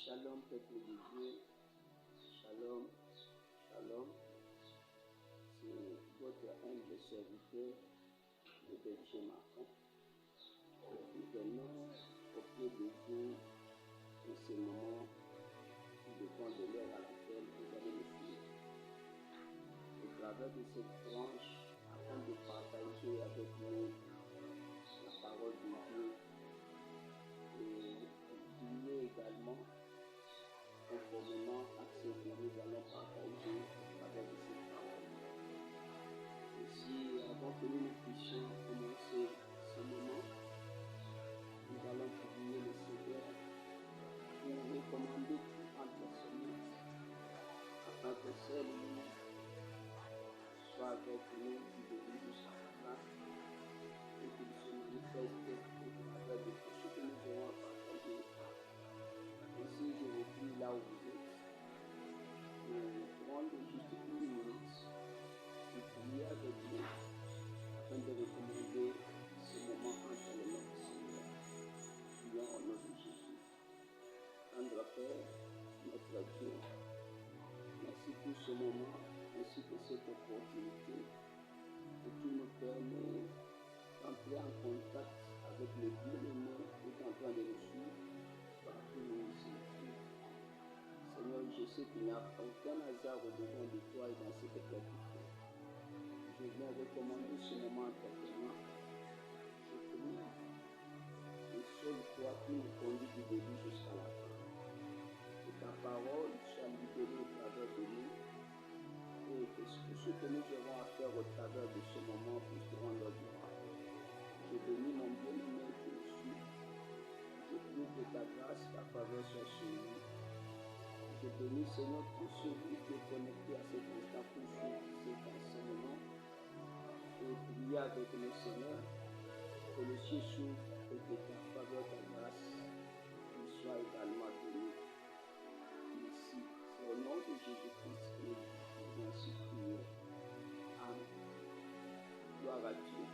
Shalom, peuple de Dieu. Shalom, shalom. C'est votre humble serviteur, le berger Martin. Nous venons auprès de vous en ce moment qui dépend de l'heure à laquelle vous allez me suivre. Au travers de cette branche, afin de partager avec nous la parole de Dieu et d'oublier également conformément à ce que nous allons partager au travers de cette parole. Aussi, avant que nous puissions commencer ce moment, nous allons prier le Seigneur pour recommander tout entre ses mains, afin que celle-ci soit avec nous du début jusqu'à la fin, et qu'il se manifeste au travers de tout ce que nous aurons à partager. Ainsi, je vous prie là où vous êtes, de prendre juste une minute, de prier avec nous, afin de recommander ce moment entre les mains du Seigneur. Prions au nom de Jésus. Tendre Père, notre Dieu, merci pour ce moment, ainsi que cette opportunité que tu nous permets d'entrer en contact avec le bien-aimé qui est en train de nous suivre partout où il se trouve. Seigneur, je sais qu'il n'y a aucun hasard au-devant de toi et dans cette pratique. Je viens recommander ce moment entre tes mains. Je prie et seul toi qui nous conduis du début jusqu'à la fin. Que ta parole soit libérée au travers de nous et que tout ce que nous aurons à faire au travers de ce moment puisse te rendre gloire. Je bénis mon bien-aimé qui me suit. Je prie que ta grâce, ta faveur soit sur lui. Je bénis, Seigneur, tout celui qui est connecté à cet instant pour suivre cet enseignement et prier avec le Seigneur, que le ciel s'ouvre et que ta faveur, ta grâce, soit également bénie. Merci. C'est au nom de Jésus-Christ que nous pouvons ainsi prier. Amen. Gloire à Dieu.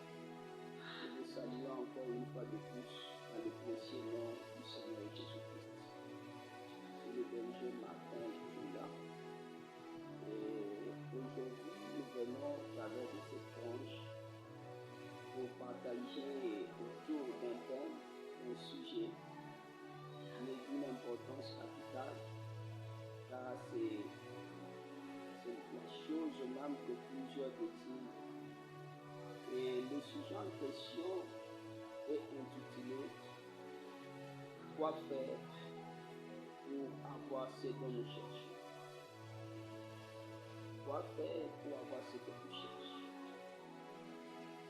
Je vous salue encore une fois de plus dans le précieux nom du Seigneur Jésus-Christ. C'est le berger Martin Jula. Et aujourd'hui, nous venons au travers de cette tranche pour partager autour d'un thème, un sujet qui est d'une importance capitale, car c'est la chose même que plusieurs désirent. Et le sujet en question est intitulé « Quoi faire pour avoir ce dont nous cherchons ?» Quoi faire pour avoir ce que tu cherches?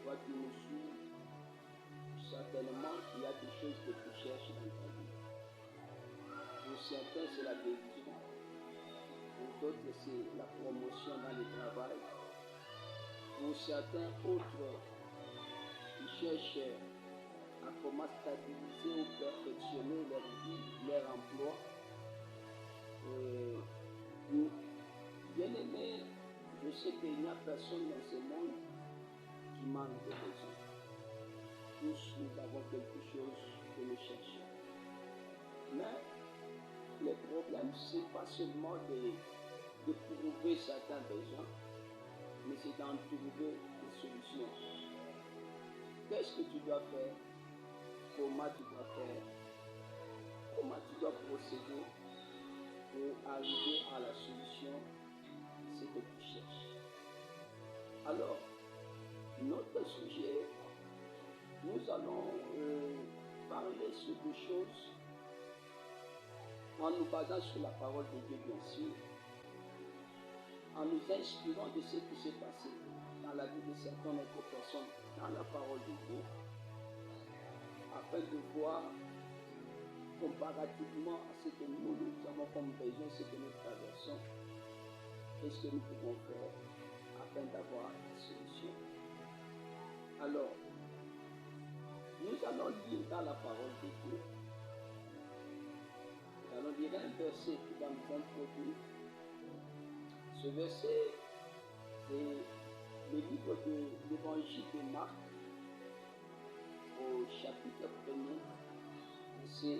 Toi qui nous suis, certainement il y a des choses que tu cherches dans ta vie. Pour certains, c'est la guérison. Pour d'autres, c'est la promotion dans le travail. Pour certains autres, ils cherchent à comment stabiliser ou perfectionner leur vie, leur emploi. Bien aimé, je sais qu'il n'y a personne dans ce monde qui manque de raison. Tous nous avons quelque chose que nous cherchons. Mais le problème, ce n'est pas seulement de trouver certains besoins, mais c'est d'en trouver des solutions. Qu'est-ce que tu dois faire? Comment tu dois faire? Comment tu dois procéder pour arriver à la solution de ce que tu cherches? Alors, notre sujet, nous allons parler sur des choses en nous basant sur la parole de Dieu, bien sûr, en nous inspirant de ce qui s'est passé dans la vie de certaines autres personnes, dans la parole de Dieu, afin de voir comparativement à ce que nous avons comme besoin, ce que nous traversons, qu'est-ce que nous pouvons faire afin d'avoir la solution. Alors, nous allons lire dans la parole de Dieu. Nous allons lire un verset qui va nous introduire. Ce verset, c'est le livre de l'évangile de Marc, au chapitre 1er, verset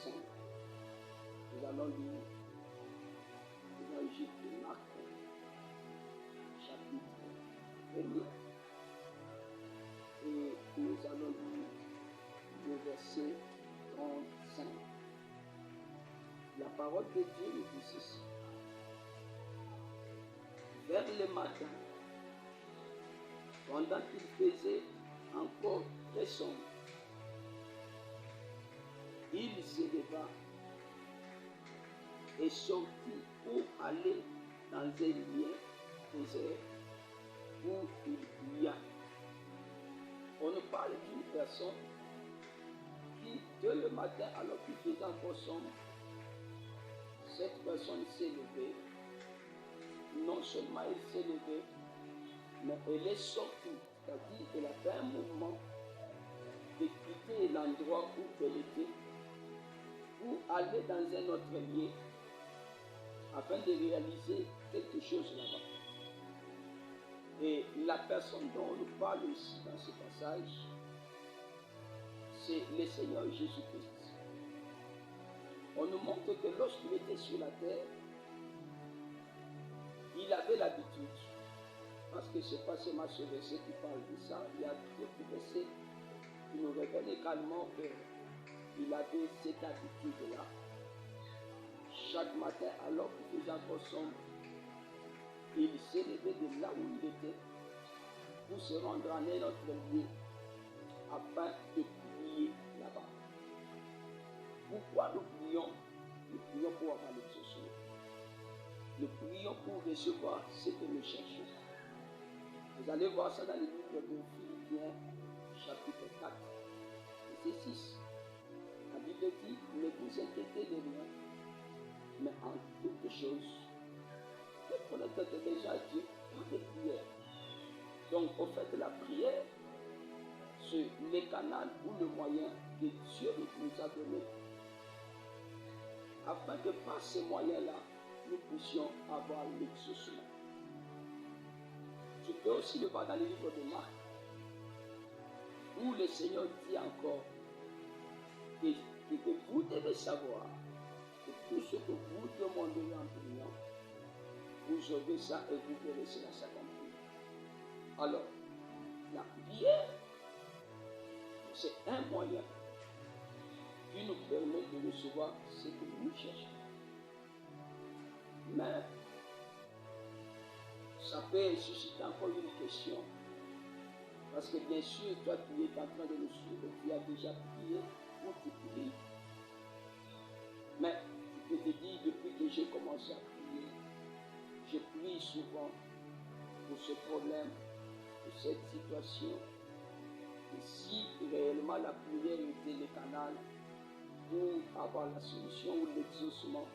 5. Nous allons lire l'évangile de Marc, chapitre 1er, et nous allons lire le verset 35. La parole de Dieu nous dit ceci. Vers le matin, pendant qu'il faisait encore très sombre, il se leva et sortit pour aller dans un lieu désert où il pria. On nous parle d'une personne qui, dès le matin, alors qu'il faisait encore sombre, cette personne s'est levée. Non seulement elle s'est levée, mais elle est sortie, c'est-à-dire qu'elle a fait un mouvement de quitter l'endroit où elle était pour aller dans un autre lieu afin de réaliser quelque chose là-bas. Et la personne dont on nous parle ici dans ce passage, c'est le Seigneur Jésus-Christ. On nous montre que lorsqu'il était sur la terre, il avait l'habitude, parce que ce n'est pas seulement ce verset qui parle de ça, il y a d'autres versets qui nous révèlent également qu'il avait cette habitude-là. Chaque matin, alors qu'il faisait encore sombre, il s'est levé de là où il était pour se rendre en un autre lieu afin de prier là-bas. Pourquoi nous prions? Nous prions pour avoir l'exaucement. Nous prions pour recevoir ce que nous cherchons. Vous allez voir ça dans le livre de Philippiens, chapitre 4, verset 6. La Bible dit, ne vous inquiétez de rien, mais en toutes choses, prenez votre besoin à Dieu par des prières. Donc, au fait de la prière, c'est le canal ou le moyen que Dieu nous a donné, afin que par ces moyens-là, nous puissions avoir l'exaucement. Tu peux aussi le voir dans le livre de Marc, où le Seigneur dit encore que vous devez savoir que tout ce que vous demandez en priant, vous aurez ça et vous verrez cela s'accomplir. Alors, la prière, c'est un moyen qui nous permet de recevoir ce que nous cherchons. Mais ça peut susciter encore une question. Parce que bien sûr, toi qui es en train de nous suivre, tu as déjà prié ou tu pries. Mais tu peux te dire, depuis que j'ai commencé à prier, je prie souvent pour ce problème, pour cette situation. Et si réellement la prière était le canal pour avoir la solution ou l'exaucement,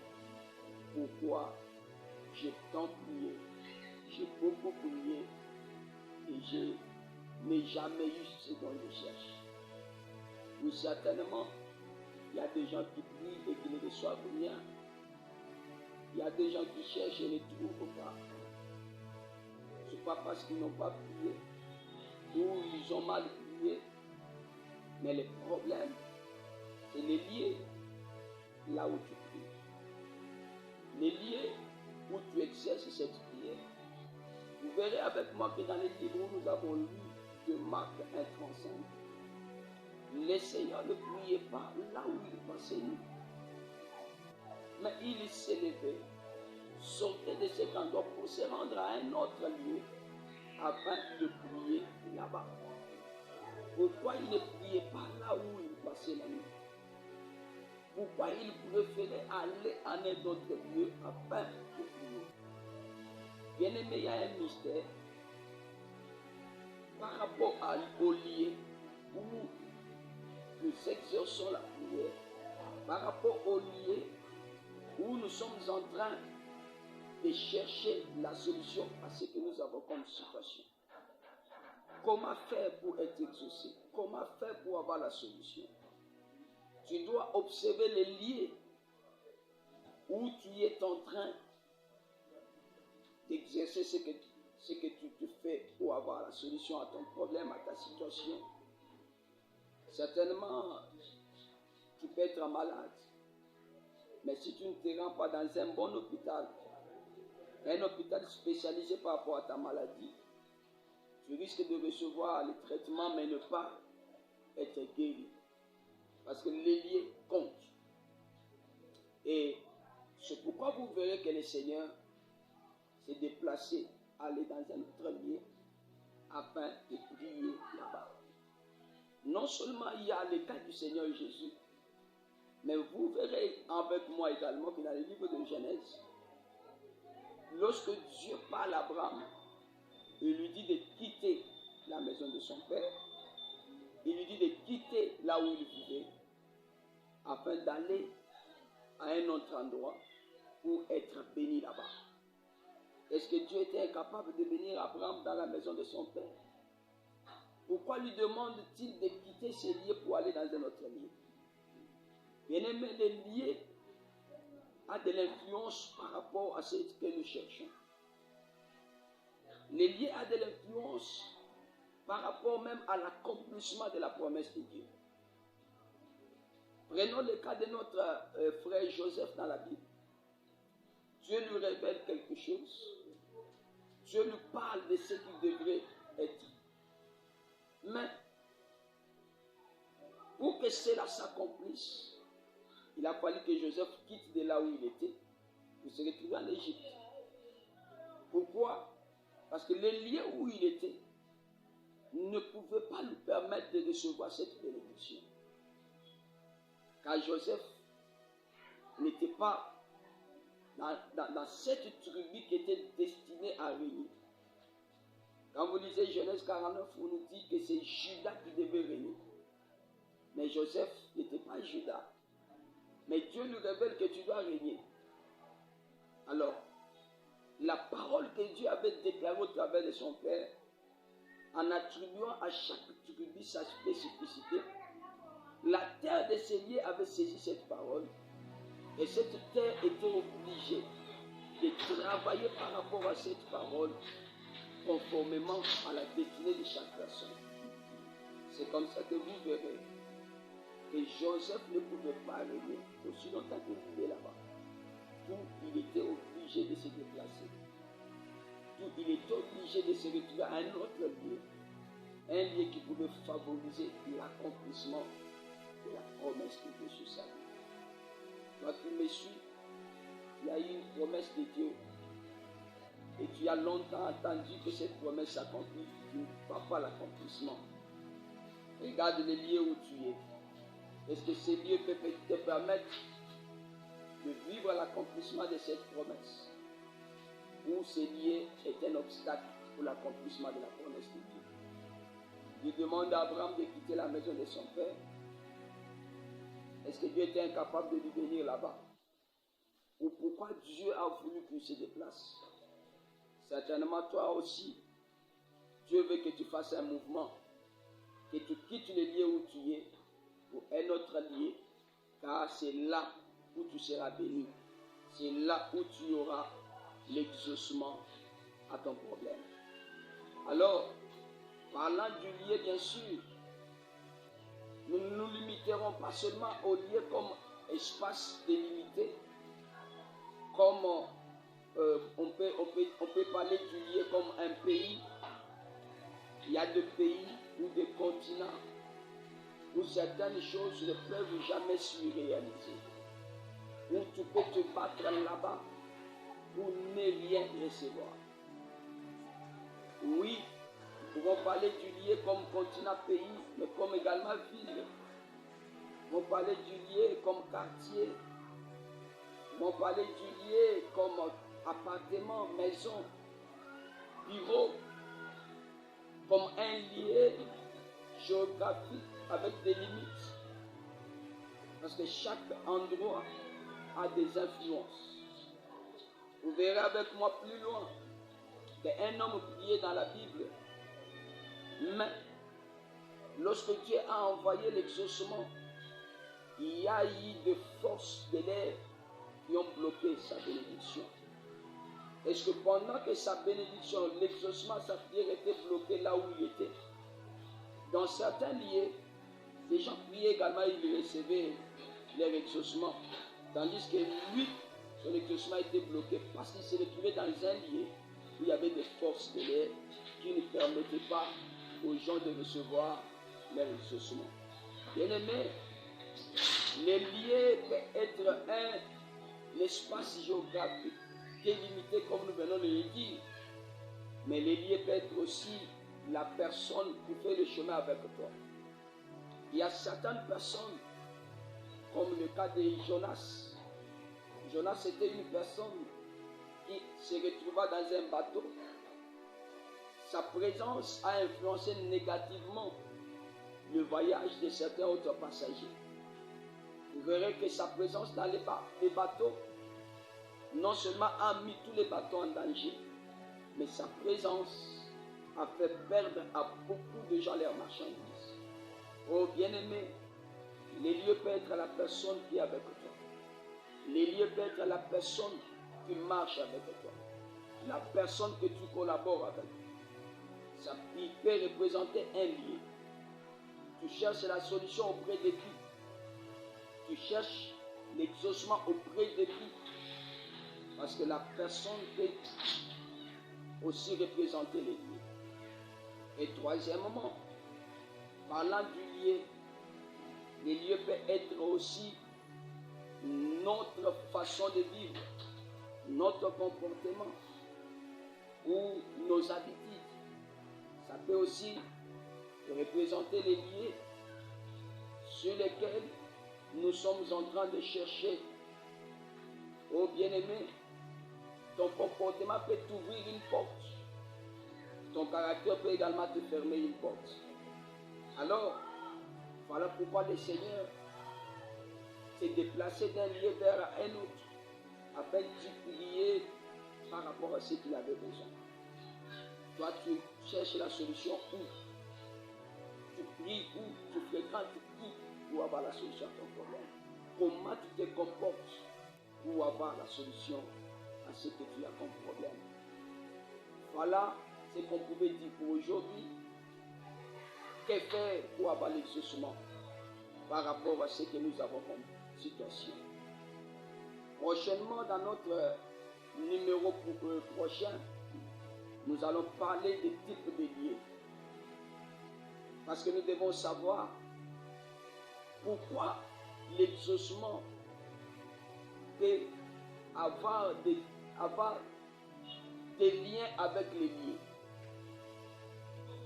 pourquoi j'ai tant prié, j'ai beaucoup prié et je n'ai jamais eu ce dont je cherche. Ou certainement, il y a des gens qui prient et qui ne reçoivent rien. Il y a des gens qui cherchent et ne trouvent pas. Ce n'est pas parce qu'ils n'ont pas prié ou ils ont mal prié. Mais le problème, c'est les lieux là où tu pries. Les lieux où tu exerces cette prière. Vous verrez avec moi que dans les livres où nous avons lu de Marc 1,35, le Seigneur ne priait pas là où il passait nous. Mais il s'est levé, sortait de cet endroit pour se rendre à un autre lieu afin de prier là-bas. Pourquoi il ne priait pas là où il passait la nuit? Pourquoi il préférait aller à un autre lieu afin de prier? Bien aimé, il y a un mystère par rapport au lieu où nous exerçons la prière, par rapport au lieu où nous sommes en train de chercher la solution à ce que nous avons comme situation. Comment faire pour être exaucé? Comment faire pour avoir la solution? Tu dois observer les lieux où tu es en train d'exercer ce que tu fais pour avoir la solution à ton problème, à ta situation. Certainement, tu peux être malade. Mais si tu ne te rends pas dans un bon hôpital, un hôpital spécialisé par rapport à ta maladie, tu risques de recevoir les traitements mais ne pas être guéri. Parce que les liens comptent. Et c'est pourquoi vous verrez que le Seigneur s'est déplacé, aller dans un autre lieu afin de prier là-bas. Non seulement il y a le cas du Seigneur Jésus, mais vous verrez avec moi également que dans le livre de Genèse, lorsque Dieu parle à Abraham, il lui dit de quitter la maison de son père, il lui dit de quitter là où il vivait, afin d'aller à un autre endroit pour être béni là-bas. Est-ce que Dieu était incapable de bénir Abraham dans la maison de son père? Pourquoi lui demande-t-il de quitter ces lieux pour aller dans un autre lieu? Bien-aimé, les lieux ont de l'influence par rapport à ce que nous cherchons. Les lieux ont de l'influence par rapport même à l'accomplissement de la promesse de Dieu. Prenons le cas de notre frère Joseph dans la Bible. Dieu lui révèle quelque chose. Dieu lui parle de ce qu'il devrait être. Mais pour que cela s'accomplisse, il a fallu que Joseph quitte de là où il était pour se retrouver en Égypte. Pourquoi? Parce que les lieux où il était ne pouvaient pas lui permettre de recevoir cette bénédiction. Car Joseph n'était pas dans cette tribu qui était destinée à régner. Quand vous lisez Genèse 49, on nous dit que c'est Judas qui devait régner. Mais Joseph n'était pas Judas. Mais Dieu lui révèle que tu dois régner. Alors, la parole que Dieu avait déclarée au travers de son père, en attribuant à chaque tribu sa spécificité, la terre de ces lieux avait saisi cette parole. Et cette terre était obligée de travailler par rapport à cette parole, conformément à la destinée de chaque personne. C'est comme ça que vous verrez que Joseph ne pouvait pas régner aussi longtemps qu'il vivait là-bas. D'où il était obligé de se déplacer. D'où il était obligé de se retrouver à un autre lieu. Un lieu qui pouvait favoriser l'accomplissement de la promesse de Dieu sur sa vie. Toi qui me suis, il y a eu une promesse de Dieu. Et tu as longtemps attendu que cette promesse s'accomplisse. Tu ne vois pas l'accomplissement. Regarde les lieux où tu es. Est-ce que ces lieux peuvent te permettre de vivre l'accomplissement de cette promesse? Ou ces lieux est un obstacle pour l'accomplissement de la promesse de Dieu? Dieu demande à Abraham de quitter la maison de son père. Est-ce que Dieu était incapable de lui venir là-bas? Ou pourquoi Dieu a voulu qu'il se déplace? Certainement toi aussi, Dieu veut que tu fasses un mouvement, que tu quittes le lieu où tu es pour un autre lieu, car c'est là où tu seras béni. C'est là où tu auras l'exaucement à ton problème. Alors, parlant du lieu, bien sûr, nous ne nous limiterons pas seulement au lieu comme espace délimité, comme on peut parler du lieu comme un pays. Il y a des pays ou des continents où certaines choses ne peuvent jamais se réaliser. Où tu peux te battre là-bas pour ne rien recevoir. Oui, nous pouvons parler du lieu comme continent pays, mais comme également ville. Nous pouvons parler du lieu comme quartier. Nous pouvons parler du lieu comme appartement, maison, bureau, comme un lieu géographique avec des limites. Parce que chaque endroit a des influences. Vous verrez avec moi plus loin qu'un homme priait dans la Bible. Mais lorsque Dieu a envoyé l'exaucement, il y a eu des forces de l'air qui ont bloqué sa bénédiction. Est-ce que pendant que sa bénédiction, l'exaucement, sa prière était bloquée là où il était? Dans certains lieux, les gens priaient également, ils recevaient leur exaucement. Tandis que lui, son exaucement a été bloqué parce qu'il s'est retrouvé dans un lieu où il y avait des forces de l'air qui ne permettaient pas aux gens de recevoir leur exaucement. Bien-aimé, les lieux peut être un espace géographique délimité comme nous venons de le dire, mais les lieux peuvent être aussi la personne qui fait le chemin avec toi. Il y a certaines personnes, comme le cas de Jonas. Jonas était une personne qui se retrouva dans un bateau. Sa présence a influencé négativement le voyage de certains autres passagers. Vous verrez que sa présence dans les bateaux non seulement a mis tous les bateaux en danger, mais sa présence a fait perdre à beaucoup de gens leurs marchandises. Oh bien-aimé, les lieux peuvent être la personne qui est avec toi. Les lieux peuvent être la personne qui marche avec toi. La personne que tu collabores avec. Ça peut représenter un lieu. Tu cherches la solution auprès de qui? Tu cherches l'exaucement auprès de qui? Parce que la personne peut aussi représenter les lieux. Et troisièmement, parlant du lieu, les lieux peuvent être aussi notre façon de vivre, notre comportement ou nos habitudes. Ça peut aussi représenter les lieux sur lesquels nous sommes en train de chercher. Oh bien-aimé, ton comportement peut t'ouvrir une porte. Ton caractère peut également te fermer une porte. Alors, voilà pourquoi le Seigneur s'est déplacé d'un lieu vers un autre afin de prier par rapport à ce qu'il avait besoin. Toi, tu cherches la solution où? Tu pries où? Tu fréquentes qui pour avoir la solution à ton problème? Comment tu te comportes pour avoir la solution à ce que tu as comme problème? Voilà ce qu'on pouvait dire pour aujourd'hui. Que faire pour avoir l'exaucement par rapport à ce que nous avons comme situation? Prochainement, dans notre numéro prochain, nous allons parler des types de lieux. Parce que nous devons savoir pourquoi l'exaucement peut avoir des liens avec les lieux.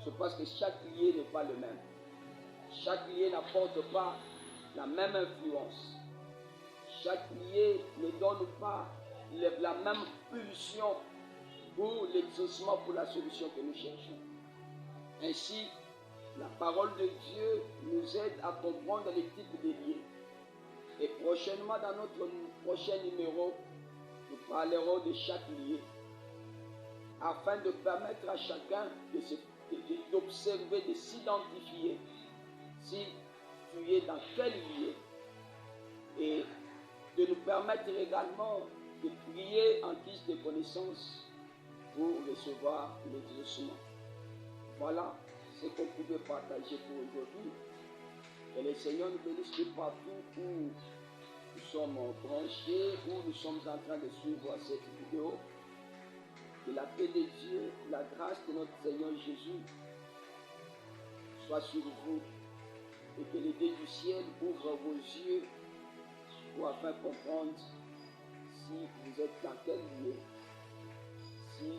C'est parce que chaque lieu n'est pas le même. Chaque lieu n'apporte pas la même influence. Chaque lieu ne donne pas la même pulsion pour l'exaucement, pour la solution que nous cherchons. Ainsi, la parole de Dieu nous aide à comprendre les types de lieux. Et prochainement, dans notre prochain numéro, nous parlerons de chaque lieu, afin de permettre à chacun d'observer, de s'identifier si tu es dans quel lieu, et de nous permettre également de prier en guise de connaissance pour recevoir l'exaucement. Voilà ce qu'on pouvait partager pour aujourd'hui. Que le Seigneur nous bénisse de partout où nous sommes branchés, où nous sommes en train de suivre cette vidéo. Que la paix de Dieu, la grâce de notre Seigneur Jésus soit sur vous, et que les dieux du ciel ouvrent vos yeux pour afin comprendre si vous êtes dans quel lieu, si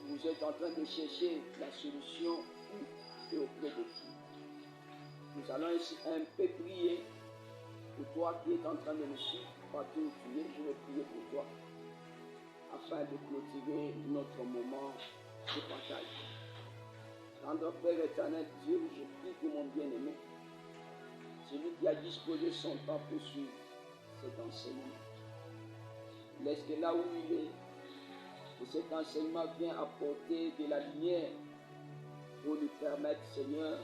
vous êtes en train de chercher la solution où et auprès de qui. Nous allons ici un peu prier pour toi qui es en train de me suivre partout où tu es. Je vais prier pour toi afin de clôturer notre moment de partage. Tendre Père éternel Dieu, je prie pour mon bien-aimé, celui qui a disposé son temps pour suivre cet enseignement. Laisse que là où il est, que cet enseignement vienne apporter de la lumière pour lui permettre, Seigneur,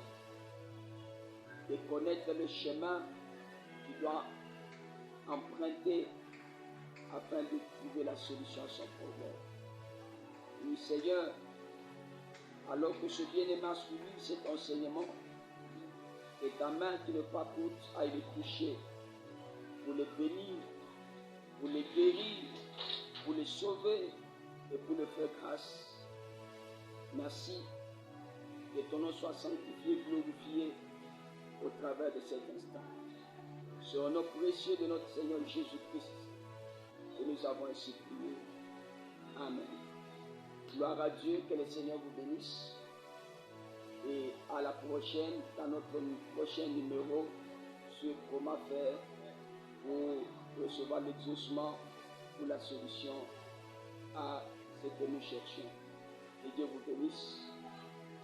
de connaître le chemin qu'il doit emprunter afin de trouver la solution à son problème. Oui, Seigneur, alors que ce bien-aimé a suivi cet enseignement, et ta main qui ne pas coûte aille le toucher pour le bénir pour les guérir, pour les sauver et pour leur faire grâce. Merci. Que ton nom soit sanctifié, glorifié au travers de cet instant. C'est au nom précieux de notre Seigneur Jésus-Christ que nous avons ainsi prié. Amen. Gloire à Dieu, que le Seigneur vous bénisse. Et à la prochaine, dans notre prochain numéro sur comment faire pour recevoir l'exaucement ou la solution à ce que nous cherchons. Que Dieu vous bénisse.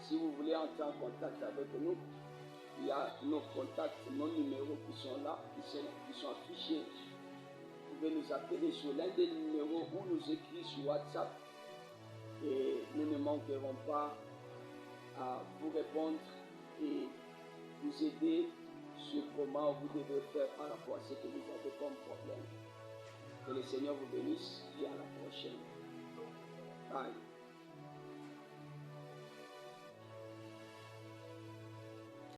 Si vous voulez entrer en contact avec nous, il y a nos contacts, nos numéros qui sont là, qui sont affichés. Vous pouvez nous appeler sur l'un des numéros ou nous écrire sur WhatsApp et nous ne manquerons pas à vous répondre et vous aider sur comment vous devez faire par rapport à ce que vous avez comme problème. Que le Seigneur vous bénisse et à la prochaine. Bye.